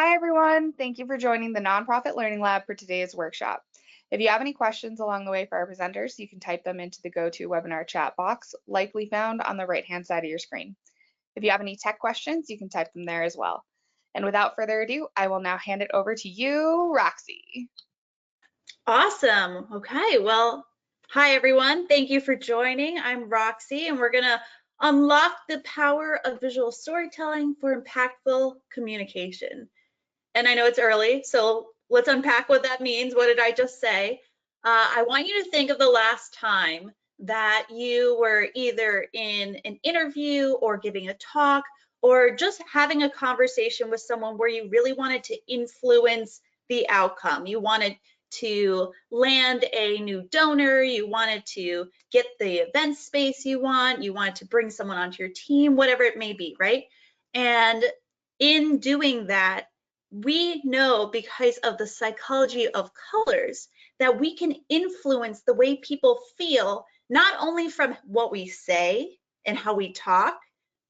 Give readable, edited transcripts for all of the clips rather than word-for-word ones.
Hi, everyone. Thank you for joining the Nonprofit Learning Lab for today's workshop. If you have any questions along the way for our presenters, you can type them into the GoToWebinar chat box, likely found on the right-hand side of your screen. If you have any tech questions, you can type them there as well. And without further ado, I will now hand it over to you, Roxy. Awesome. Okay, well, hi everyone. Thank you for joining. I'm Roxy, and we're gonna unlock the power of visual storytelling for impactful communication. And I know it's early, so let's unpack what that means. What did I just say? I want you to think of the last time that you were either in an interview or giving a talk or just having a conversation with someone where you really wanted to influence the outcome. You wanted to land a new donor, you wanted to get the event space you wanted to bring someone onto your team, whatever it may be, right? And in doing that, we know because of the psychology of colors that we can influence the way people feel, not only from what we say and how we talk,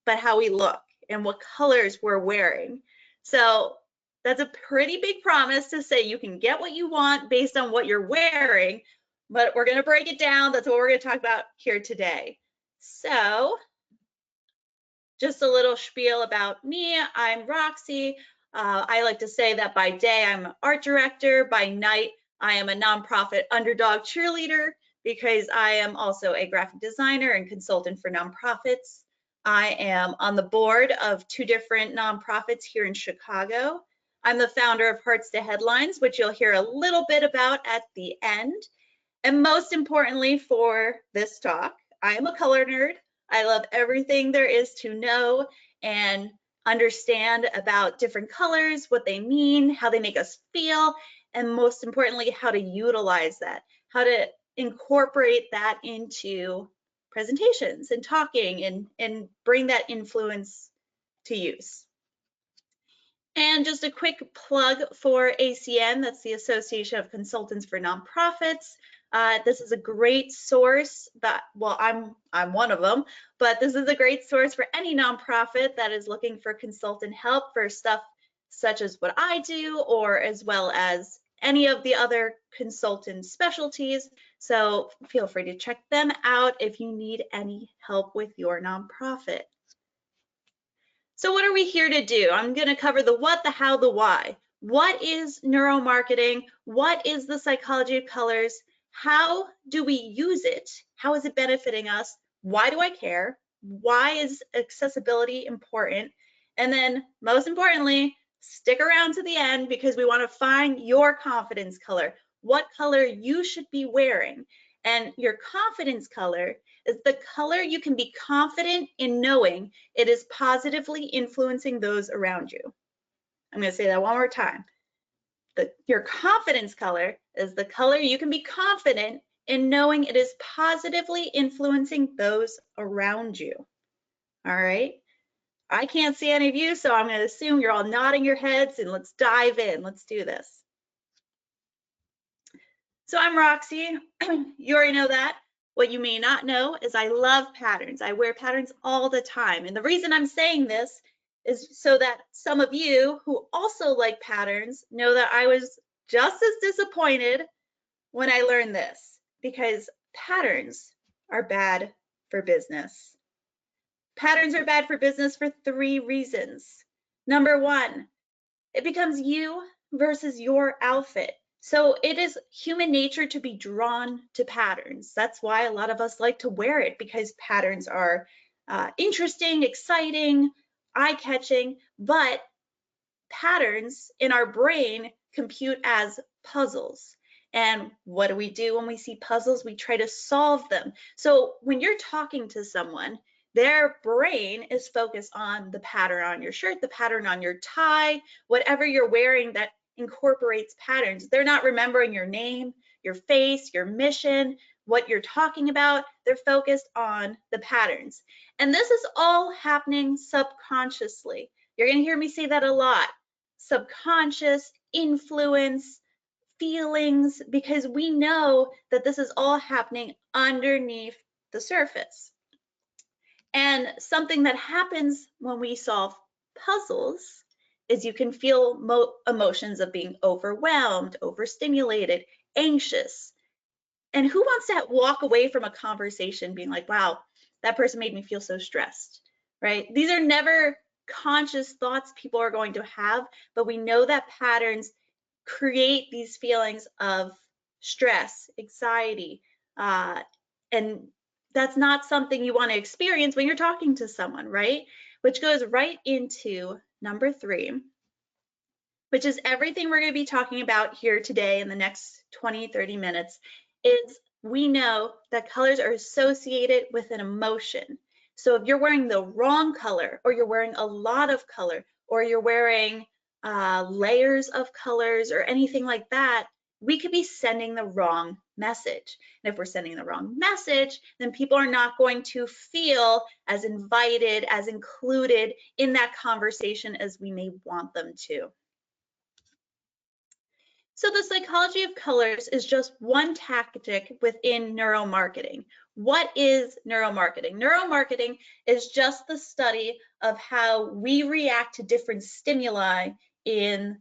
but how we look and what colors we're wearing. So that's a pretty big promise to say you can get what you want based on what you're wearing, but we're going to break it down. That's what we're going to talk about here today. So just a little spiel about me. I'm Roxy. I like to say that by day, I'm an art director. By night, I am a nonprofit underdog cheerleader because I am also a graphic designer and consultant for nonprofits. I am on the board of 2 different nonprofits here in Chicago. I'm the founder of Hearts to Headlines, which you'll hear a little bit about at the end. And most importantly for this talk, I am a color nerd. I love everything there is to know and understand about different colors, what they mean, how they make us feel, and most importantly, how to utilize that, how to incorporate that into presentations and talking and bring that influence to use. And just a quick plug for ACN, that's the Association of Consultants for Nonprofits. This is a great source that, well, I'm one of them, but this is a great source for any nonprofit that is looking for consultant help for stuff such as what I do, or as well as any of the other consultant specialties. So feel free to check them out if you need any help with your nonprofit. So what are we here to do? I'm going to cover the what, the how, the why. What is neuromarketing? What is the psychology of colors? How do we use it? How is it benefiting us? Why do I care? Why is accessibility important? And then most importantly, stick around to the end because we want to find your confidence color, what color you should be wearing. And your confidence color is the color you can be confident in knowing it is positively influencing those around you. I'm going to say that one more time. Your confidence color is the color you can be confident in knowing it is positively influencing those around you. All right. I can't see any of you, so I'm going to assume you're all nodding your heads, and let's dive in. Let's do this. So I'm Roxy. You already know that. What you may not know is I love patterns. I wear patterns all the time. And the reason I'm saying this is so that some of you who also like patterns know that I was just as disappointed when I learned this, because patterns are bad for business. Patterns are bad for business for 3 reasons. Number 1, it becomes you versus your outfit. So it is human nature to be drawn to patterns. That's why a lot of us like to wear it, because patterns are interesting, exciting, eye-catching, but patterns in our brain compute as puzzles. And what do we do when we see puzzles? We try to solve them. So when you're talking to someone, their brain is focused on the pattern on your shirt, the pattern on your tie, whatever you're wearing that incorporates patterns. They're not remembering your name, your face, your mission, what you're talking about. They're focused on the patterns. And this is all happening subconsciously. You're going to hear me say that a lot. Subconscious, influence, feelings, because we know that this is all happening underneath the surface. And something that happens when we solve puzzles is you can feel emotions of being overwhelmed, overstimulated, anxious. And who wants to walk away from a conversation being like, wow, that person made me feel so stressed, right? These are never conscious thoughts people are going to have, but we know that patterns create these feelings of stress, anxiety, and that's not something you want to experience when you're talking to someone, right? Which goes right into number 3, which is everything we're going to be talking about here today in the next 20-30 minutes, is we know that colors are associated with an emotion. So if you're wearing the wrong color, or you're wearing a lot of color, or you're wearing layers of colors or anything like that, we could be sending the wrong message. And if we're sending the wrong message, then people are not going to feel as invited, as included in that conversation as we may want them to. So the psychology of colors is just one tactic within neuromarketing. What is neuromarketing? Neuromarketing is just the study of how we react to different stimuli in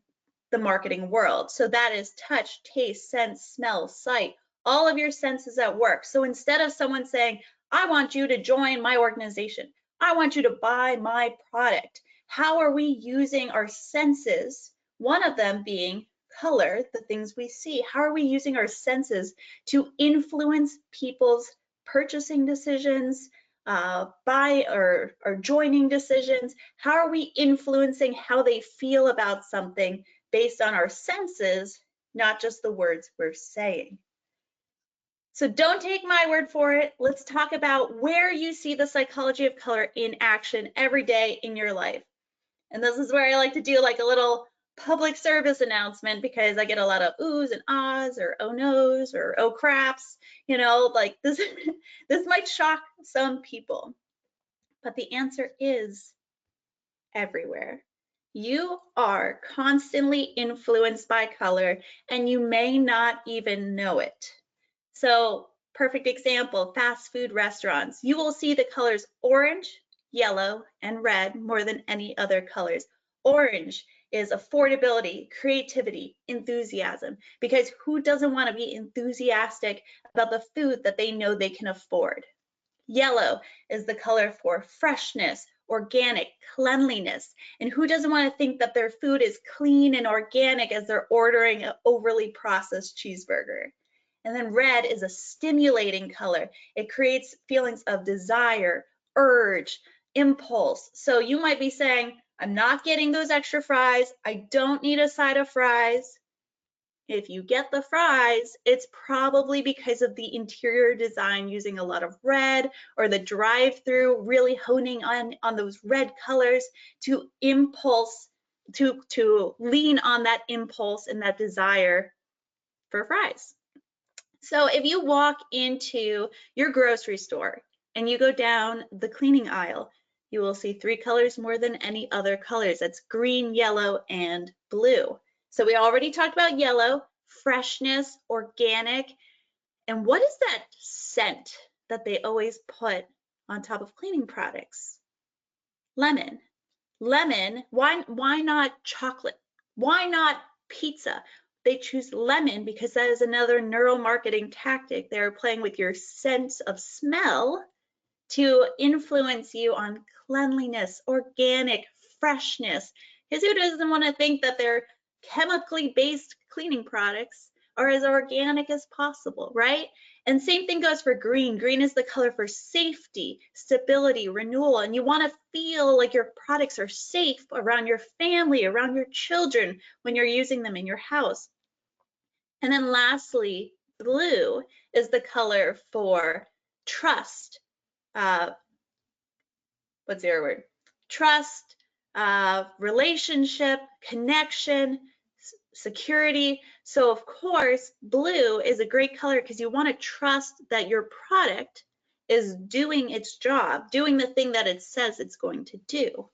the marketing world. So that is touch, taste, sense, smell, sight, all of your senses at work. So instead of someone saying, I want you to join my organization, I want you to buy my product, how are we using our senses? One of them being color, the things we see. How are we using our senses to influence people's purchasing decisions, buy or joining decisions? How are we influencing how they feel about something based on our senses, not just the words we're saying? So don't take my word for it. Let's talk about where you see the psychology of color in action every day in your life. And this is where I like to do like a little public service announcement, because I get a lot of oohs and ahs or oh no's or oh craps, you know, like this, this might shock some people, but the answer is everywhere. You are constantly influenced by color and you may not even know it. So perfect example, fast food restaurants. You will see the colors orange, yellow, and red more than any other colors. Orange is affordability, creativity, enthusiasm, because who doesn't want to be enthusiastic about the food that they know they can afford? Yellow is the color for freshness, organic, cleanliness, and who doesn't want to think that their food is clean and organic as they're ordering an overly processed cheeseburger? And then red is a stimulating color. It creates feelings of desire, urge, impulse. So you might be saying, I'm not getting those extra fries. I don't need a side of fries. If you get the fries, it's probably because of the interior design using a lot of red, or the drive-through really honing on those red colors to impulse, to lean on that impulse and that desire for fries. So if you walk into your grocery store and you go down the cleaning aisle, you will see 3 colors more than any other colors. That's green, yellow, and blue. So we already talked about yellow, freshness, organic. And what is that scent that they always put on top of cleaning products? Lemon. Lemon, why not chocolate? Why not pizza? They choose lemon because that is another neuromarketing tactic. They're playing with your sense of smell to influence you on cleanliness, organic, freshness. Because who doesn't want to think that their chemically based cleaning products are as organic as possible, right? And same thing goes for green. Green is the color for safety, stability, renewal, and you want to feel like your products are safe around your family, around your children when you're using them in your house. And then lastly, blue is the color for trust. What's the other word? Trust, relationship, connection, security. So of course, blue is a great color because you want to trust that your product is doing its job, doing the thing that it says it's going to do.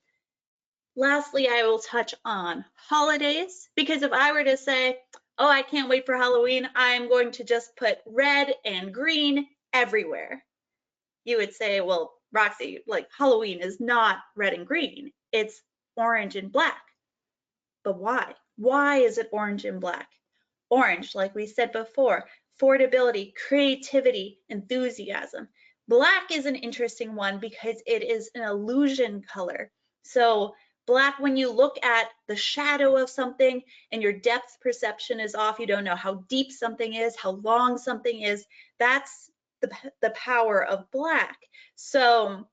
Lastly, I will touch on holidays, because if I were to say, oh, I can't wait for Halloween, I'm going to just put red and green everywhere, you would say, well, Roxy, like Halloween is not red and green, it's orange and black. But why? Why is it orange and black? Orange, like we said before, affordability, creativity, enthusiasm. Black is an interesting one because it is an illusion color. So black, when you look at the shadow of something and your depth perception is off, you don't know how deep something is, how long something is, that's the power of black. So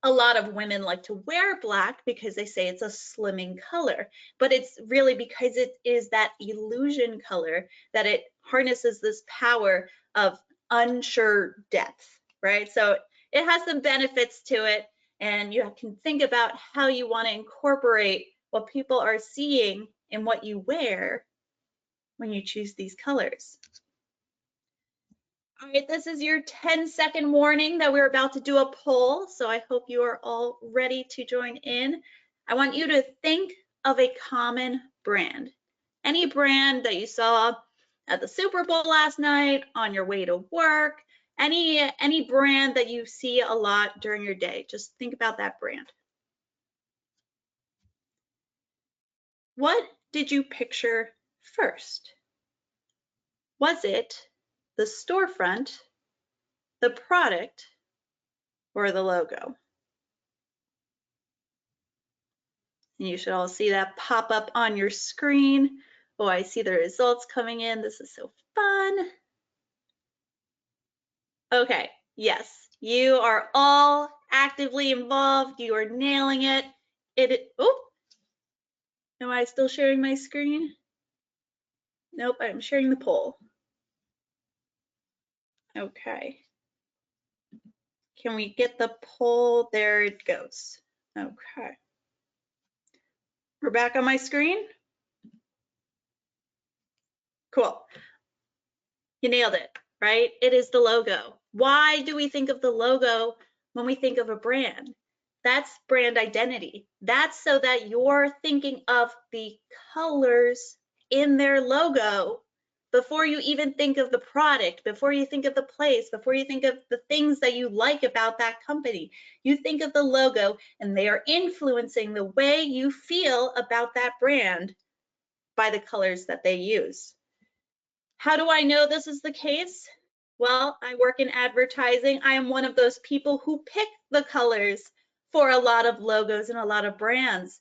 a lot of women like to wear black because they say it's a slimming color, but it's really because it is that illusion color that it harnesses this power of unsure depth, right? So it has some benefits to it, and you can think about how you want to incorporate what people are seeing in what you wear when you choose these colors. All right, this is your 10-second warning that we're about to do a poll, so I hope you are all ready to join in. I want you to think of a common brand. Any brand that you saw at the Super Bowl last night, on your way to work, any brand that you see a lot during your day. Just think about that brand. What did you picture first? Was it the storefront, the product, or the logo? And you should all see that pop up on your screen. Oh, I see the results coming in. This is so fun. Okay, yes, you are all actively involved. You are nailing it. Oh, am I still sharing my screen? Nope, I'm sharing the poll. Okay. Can we get the poll? There it goes. Okay. We're back on my screen. Cool. You nailed it, right? It is the logo. Why do we think of the logo when we think of a brand? That's brand identity. That's so that you're thinking of the colors in their logo before you even think of the product, before you think of the place, before you think of the things that you like about that company. You think of the logo, and they are influencing the way you feel about that brand by the colors that they use. How do I know this is the case? Well, I work in advertising. I am one of those people who pick the colors for a lot of logos and a lot of brands.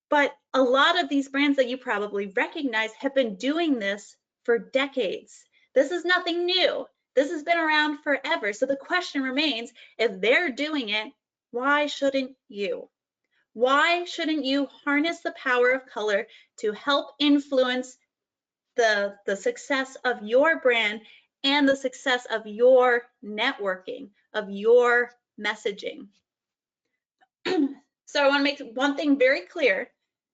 But a lot of these brands that you probably recognize have been doing this for decades. This is nothing new. This has been around forever. So the question remains, if they're doing it, why shouldn't you? Why shouldn't you harness the power of color to help influence the success of your brand and the success of your networking, of your messaging? So I want to make one thing very clear.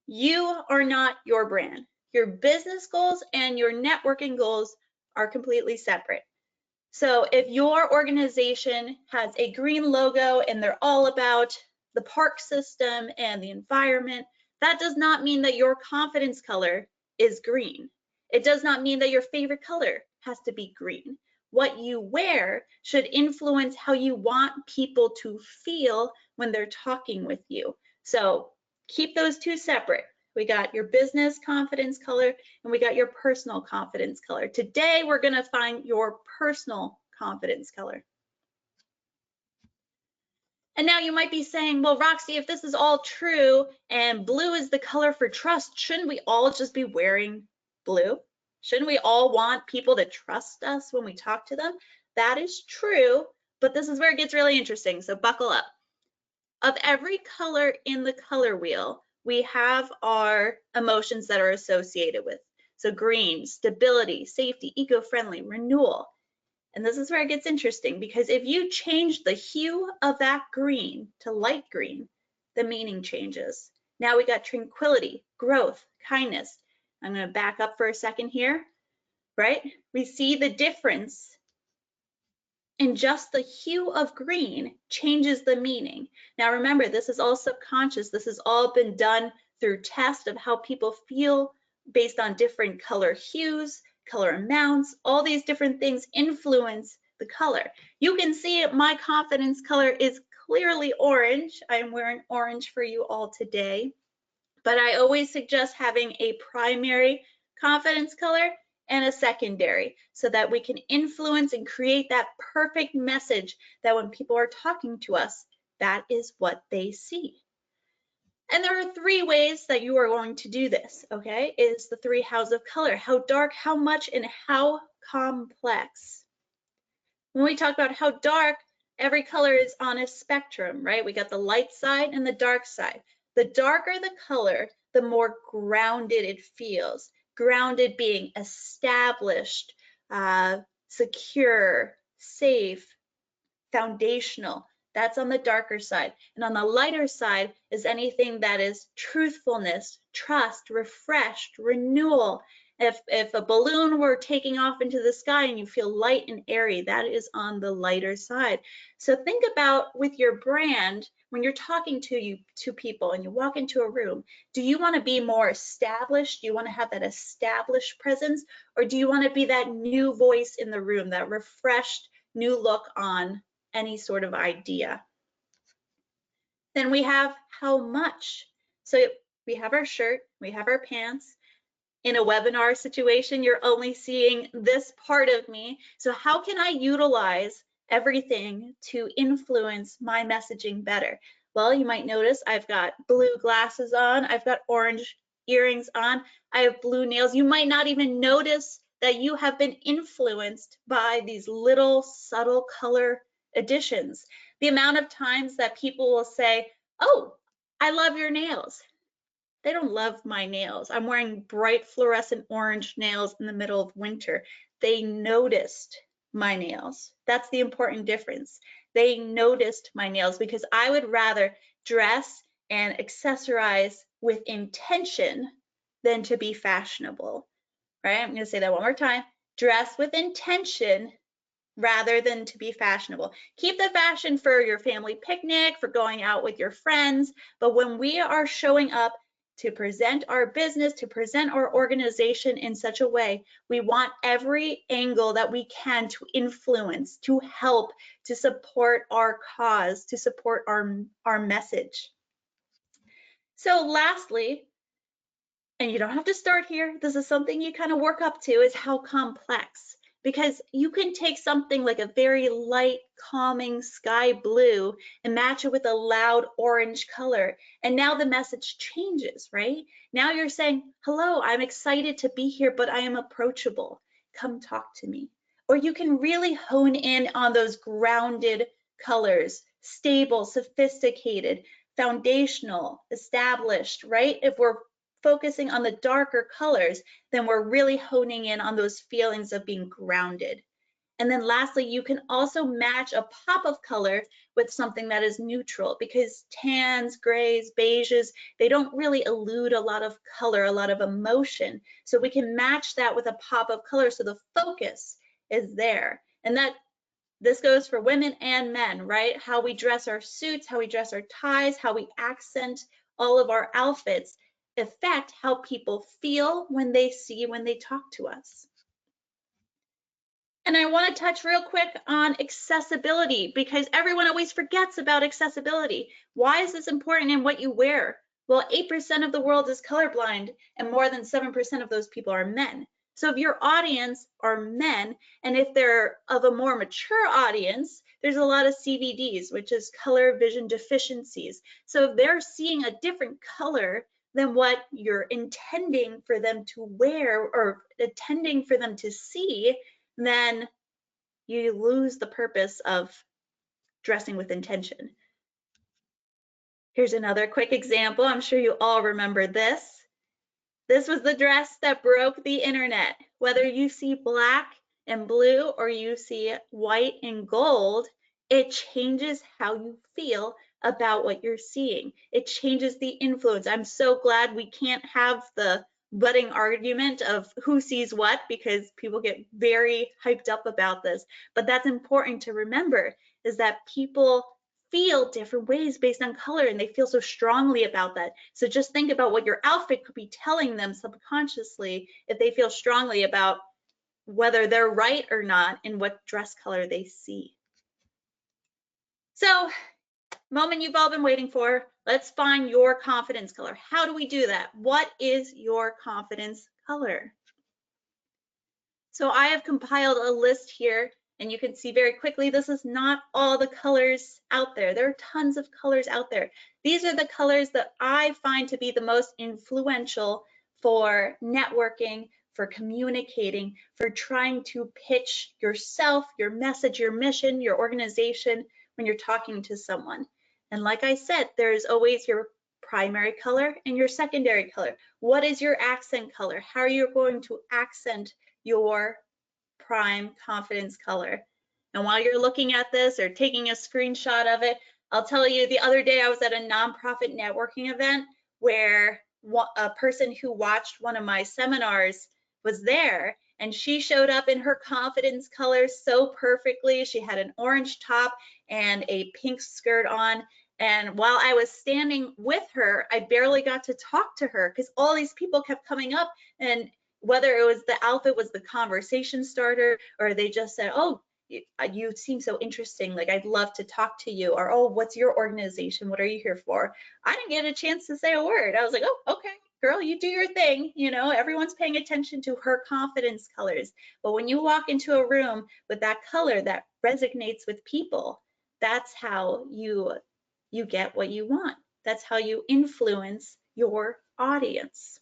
You are not your brand. Your business goals and your networking goals are completely separate. So if your organization has a green logo and they're all about the park system and the environment, that does not mean that your confidence color is green. It does not mean that your favorite color has to be green. What you wear should influence how you want people to feel when they're talking with you. So keep those two separate. We got your business confidence color and we got your personal confidence color. Today, we're gonna find your personal confidence color. And now you might be saying, well, Roxy, if this is all true and blue is the color for trust, shouldn't we all just be wearing blue? Shouldn't we all want people to trust us when we talk to them? That is true, but this is where it gets really interesting, so buckle up. Of every color in the color wheel, we have our emotions that are associated with. So green, stability, safety, eco-friendly, renewal. And this is where it gets interesting, because if you change the hue of that green to light green, the meaning changes. Now we got tranquility, growth, kindness. I'm going to back up for a second here, right? We see the difference in just the hue of green changes the meaning. Now remember, this is all subconscious. This has all been done through tests of how people feel based on different color hues, color amounts, all these different things influence the color. You can see my confidence color is clearly orange. I'm wearing orange for you all today. But I always suggest having a primary confidence color and a secondary so that we can influence and create that perfect message that when people are talking to us, that is what they see. And there are 3 ways that you are going to do this, okay? Is the 3 houses of color: how dark, how much, and how complex. When we talk about how dark, every color is on a spectrum, right? We got the light side and the dark side. The darker the color, the more grounded it feels. Grounded being established, secure, safe, foundational. That's on the darker side. And on the lighter side is anything that is truthfulness, trust, refreshed, renewal. If a balloon were taking off into the sky and you feel light and airy, that is on the lighter side. So think about with your brand, when you're talking to people and you walk into a room, do you want to be more established? Do you want to have that established presence? Or do you want to be that new voice in the room, that refreshed new look on any sort of idea? Then we have how much. So we have our shirt, we have our pants. In a webinar situation, you're only seeing this part of me. So how can I utilize everything to influence my messaging better? Well, you might notice I've got blue glasses on, I've got orange earrings on, I have blue nails. You might not even notice that you have been influenced by these little subtle color additions. The amount of times that people will say, "Oh, I love your nails." They don't love my nails. I'm wearing bright fluorescent orange nails in the middle of winter. They noticed my nails. That's the important difference. They noticed my nails because I would rather dress and accessorize with intention than to be fashionable, right? I'm going to say that one more time. Dress with intention rather than to be fashionable. Keep the fashion for your family picnic, for going out with your friends, but when we are showing up to present our business, to present our organization in such a way, we want every angle that we can to influence, to help, to support our cause, to support our message. So lastly, and you don't have to start here, this is something you kind of work up to, is how complex. Because you can take something like a very light, calming sky blue and match it with a loud orange color. And now the message changes, right? Now you're saying, "Hello, I'm excited to be here, but I am approachable. Come talk to me." Or you can really hone in on those grounded colors, stable, sophisticated, foundational, established, right? If we're focusing on the darker colors, then we're really honing in on those feelings of being grounded. And then lastly, you can also match a pop of color with something that is neutral, because tans, grays, beiges, they don't really elude a lot of color, a lot of emotion. So we can match that with a pop of color so the focus is there. And this goes for women and men, right? How we dress our suits, how we dress our ties, how we accent all of our outfits affect how people feel when they talk to us. And I want to touch real quick on accessibility, because everyone always forgets about accessibility. Why is this important in what you wear? Well, 8% of the world is colorblind, and more than 7% of those people are men. So if your audience are men, and if they're of a more mature audience, there's a lot of CVDs, which is color vision deficiencies. So if they're seeing a different color than what you're intending for them to wear or intending for them to see, then you lose the purpose of dressing with intention. Here's another quick example. I'm sure you all remember this. This was the dress that broke the internet. Whether you see black and blue or you see white and gold, it changes how you feel about what you're seeing. It changes the influence. I'm so glad we can't have the budding argument of who sees what, because people get very hyped up about this. But that's important to remember, is that people feel different ways based on color, and they feel so strongly about that. So just think about what your outfit could be telling them subconsciously if they feel strongly about whether they're right or not in what dress color they see. So, moment you've all been waiting for, Let's find your confidence color. How do we do that? What is your confidence color? So I have compiled a list here, and you can see very quickly, this is not all the colors out there. There are tons of colors out there. These are the colors that I find to be the most influential for networking, for communicating, for trying to pitch yourself, your message, your mission, your organization when you're talking to someone. And like I said, there's always your primary color and your secondary color. What is your accent color? How are you going to accent your prime confidence color? And while you're looking at this or taking a screenshot of it, I'll tell you, the other day I was at a nonprofit networking event where a person who watched one of my seminars was there, and she showed up in her confidence color so perfectly. She had an orange top and a pink skirt on. And while I was standing with her, I barely got to talk to her because all these people kept coming up, and whether it was the outfit was the conversation starter, or they just said, oh, you seem so interesting, like I'd love to talk to you, or oh, what's your organization, what are you here for? I didn't get a chance to say a word. I was like, oh, okay, girl, you do your thing. You know, everyone's paying attention to her confidence colors. But when you walk into a room with that color that resonates with people, that's how you get what you want. That's how you influence your audience.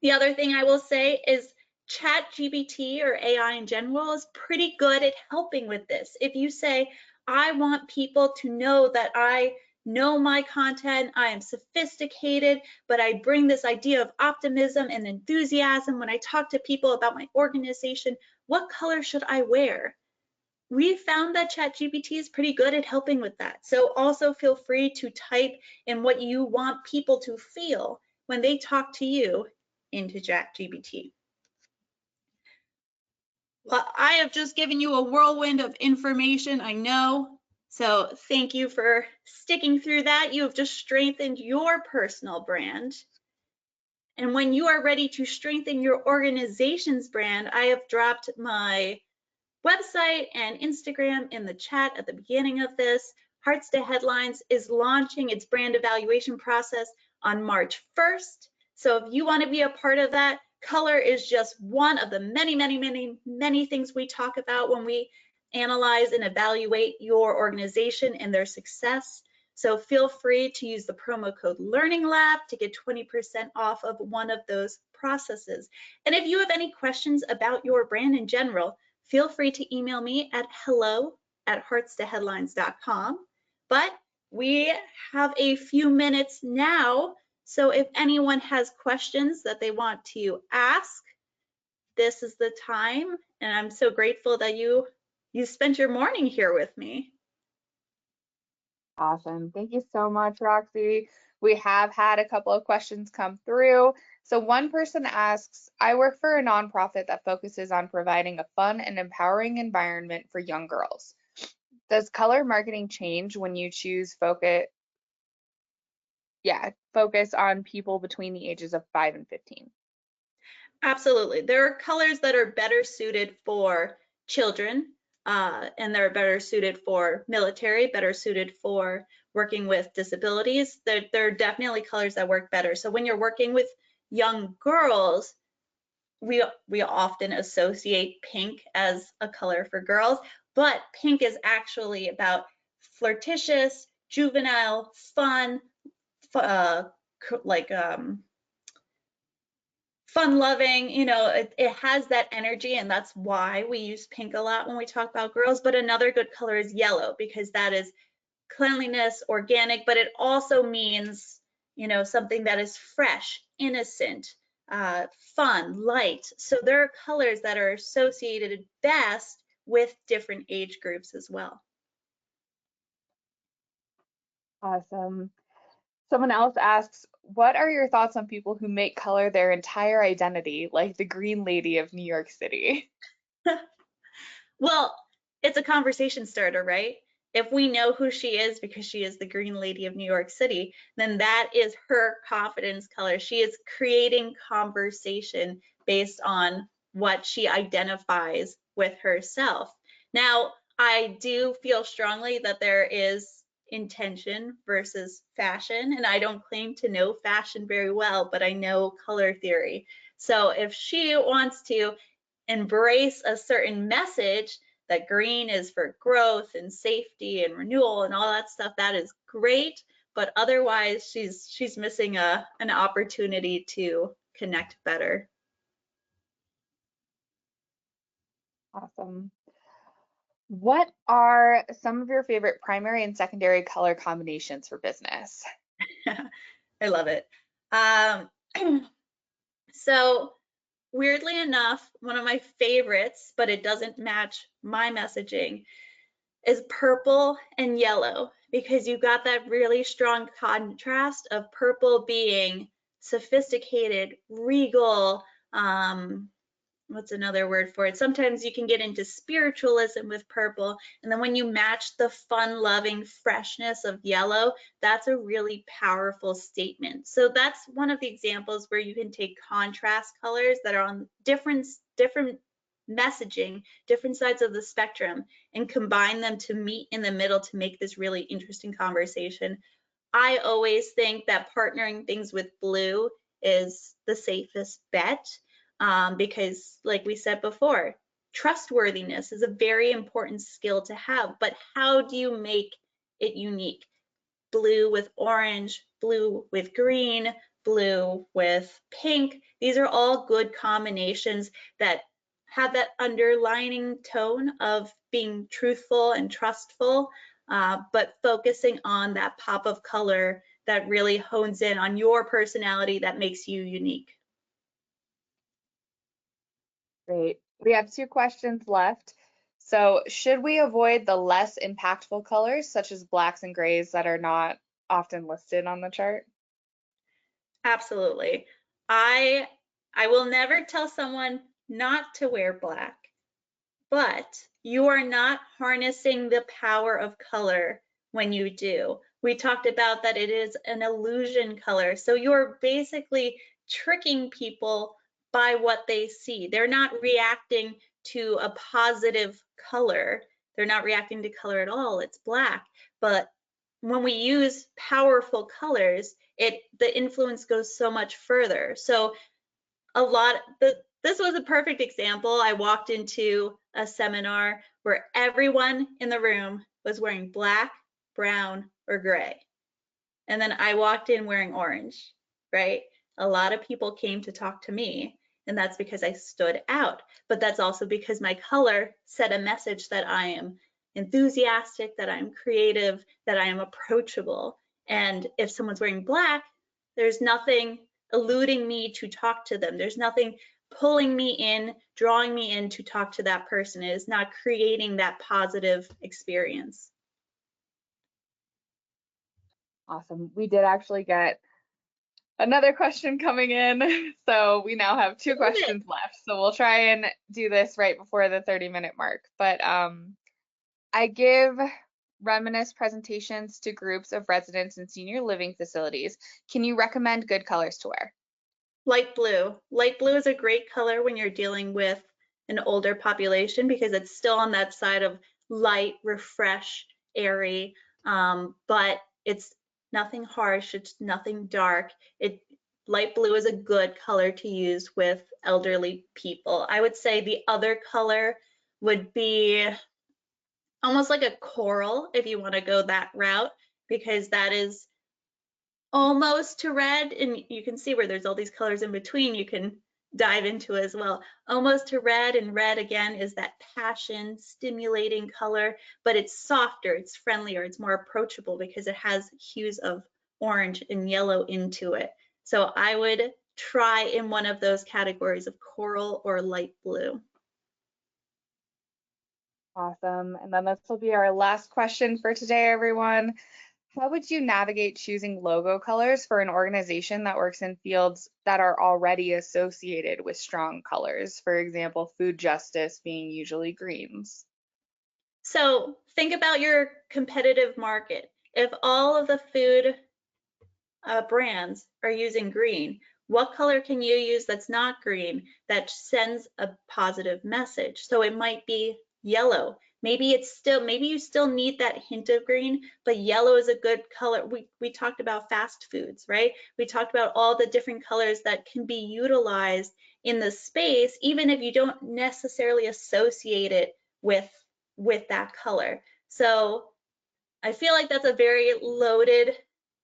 The other thing I will say is ChatGPT, or AI in general, is pretty good at helping with this. If you say, I want people to know that I know my content, I am sophisticated, but I bring this idea of optimism and enthusiasm when I talk to people about my organization, what color should I wear? We found that ChatGPT is pretty good at helping with that. So also feel free to type in what you want people to feel when they talk to you into ChatGPT. Well, I have just given you a whirlwind of information, I know. So thank you for sticking through that. You have just strengthened your personal brand. And when you are ready to strengthen your organization's brand, I have dropped my website and Instagram in the chat at the beginning of this. Hearts to Headlines is launching its brand evaluation process on March 1st. So if you want to be a part of that, color is just one of the many, many, many, many things we talk about when we analyze and evaluate your organization and their success. So feel free to use the promo code Learning Lab to get 20% off of one of those processes. And if you have any questions about your brand in general, feel free to email me at hello@heartstoheadlines.com. But we have a few minutes now, so if anyone has questions that they want to ask, this is the time. And I'm so grateful that you spent your morning here with me. Awesome. Thank you so much, Roxy. We have had a couple of questions come through. So one person asks, I work for a nonprofit that focuses on providing a fun and empowering environment for young girls. Does color marketing change when you choose focus on people between the ages of 5 and 15? Absolutely. There are colors that are better suited for children, and they're better suited for military, better suited for working with disabilities. There are definitely colors that work better. So when you're working with young girls, we often associate pink as a color for girls, but pink is actually about flirtatious, juvenile, fun, like fun loving, you know, it has that energy, and that's why we use pink a lot when we talk about girls. But another good color is yellow, because that is cleanliness, organic, but it also means, you know, something that is fresh, innocent, fun, light. So there are colors that are associated best with different age groups as well. Awesome. Someone else asks, what are your thoughts on people who make color their entire identity, like the Green Lady of New York City? Well, it's a conversation starter, right? If we know who she is because she is the Green Lady of New York City, then that is her confidence color. She is creating conversation based on what she identifies with herself. Now, I do feel strongly that there is intention versus fashion. And I don't claim to know fashion very well, but I know color theory. So if she wants to embrace a certain message that green is for growth and safety and renewal and all that stuff, that is great. But otherwise, she's missing an opportunity to connect better. Awesome. What are some of your favorite primary and secondary color combinations for business? I love it. Um, so weirdly enough, one of my favorites, but it doesn't match my messaging, is purple and yellow, because you got that really strong contrast of purple being sophisticated, regal, what's another word for it? Sometimes you can get into spiritualism with purple. And then when you match the fun loving freshness of yellow, that's a really powerful statement. So that's one of the examples where you can take contrast colors that are on different messaging, different sides of the spectrum, and combine them to meet in the middle to make this really interesting conversation. I always think that partnering things with blue is the safest bet, because like we said before, trustworthiness is a very important skill to have, but how do you make it unique? Blue with orange, blue with green, blue with pink. These are all good combinations that have that underlining tone of being truthful and trustful, but focusing on that pop of color that really hones in on your personality that makes you unique. Great. We have 2 questions left. So, should we avoid the less impactful colors, such as blacks and grays, that are not often listed on the chart? Absolutely. I I will never tell someone not to wear black, but you are not harnessing the power of color when you do. We talked about that it is an illusion color. So you're basically tricking people by what they see. They're not reacting to a positive color. They're not reacting to color at all. It's black. But when we use powerful colors, the influence goes so much further. So this was a perfect example. I walked into a seminar where everyone in the room was wearing black, brown, or gray. And then I walked in wearing orange, right? A lot of people came to talk to me, and that's because I stood out. But that's also because my color set a message that I am enthusiastic, that I'm creative, that I am approachable. And if someone's wearing black, there's nothing eluding me to talk to them. There's nothing pulling me in, drawing me in to talk to that person. It is not creating that positive experience. Awesome. We did actually get another question coming in. So we now have two Love it. questions left. So we'll try and do this right before the 30-minute mark. But I give reminisce presentations to groups of residents in senior living facilities. Can you recommend good colors to wear? Light blue. Light blue is a great color when you're dealing with an older population because it's still on that side of light, refresh, airy, but it's nothing harsh, it's nothing dark. Light blue is a good color to use with elderly people. I would say the other color would be almost like a coral if you want to go that route, because that is almost to red, and you can see where there's all these colors in between you can dive into as well. Almost to red, and red again is that passion stimulating color, but it's softer, it's friendlier, it's more approachable because it has hues of orange and yellow into it. So I would try in one of those categories of coral or light blue. Awesome. And then this will be our last question for today, everyone. How would you navigate choosing logo colors for an organization that works in fields that are already associated with strong colors? For example, food justice being usually greens. So think about your competitive market. If all of the food brands are using green, what color can you use that's not green that sends a positive message? So it might be yellow. Maybe you still need that hint of green, but yellow is a good color. We talked about fast foods, right? We talked about all the different colors that can be utilized in the space, even if you don't necessarily associate it with that color. So I feel like that's a very loaded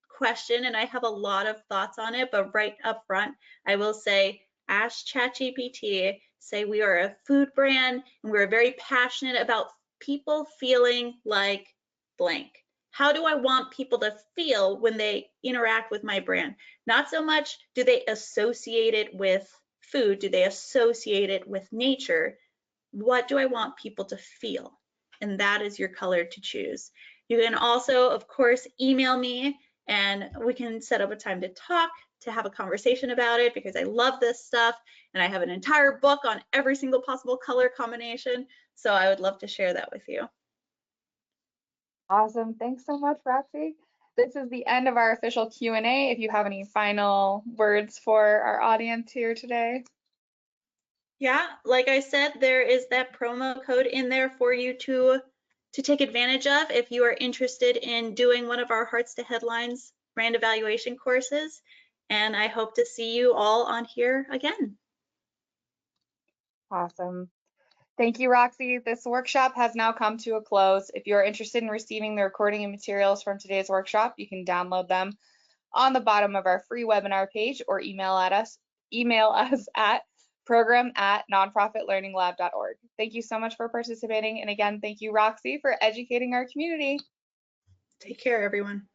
question, and I have a lot of thoughts on it, but right up front, I will say, ask ChatGPT, say we are a food brand and we're very passionate about people feeling like blank. How do I want people to feel when they interact with my brand? Not so much do they associate it with food, do they associate it with nature? What do I want people to feel? And that is your color to choose. You can also, of course, email me and we can set up a time to talk, to have a conversation about it, because I love this stuff and I have an entire book on every single possible color combination. So I would love to share that with you. Awesome. Thanks so much, Roxy. This is the end of our official Q&A. If you have any final words for our audience here today. Yeah, like I said, there is that promo code in there for you to take advantage of if you are interested in doing one of our Hearts to Headlines brand evaluation courses. And I hope to see you all on here again. Awesome. Thank you, Roxy. This workshop has now come to a close. If you're interested in receiving the recording and materials from today's workshop, you can download them on the bottom of our free webinar page or email us at program@nonprofitlearninglab.org. Thank you so much for participating. And again, thank you, Roxy, for educating our community. Take care, everyone.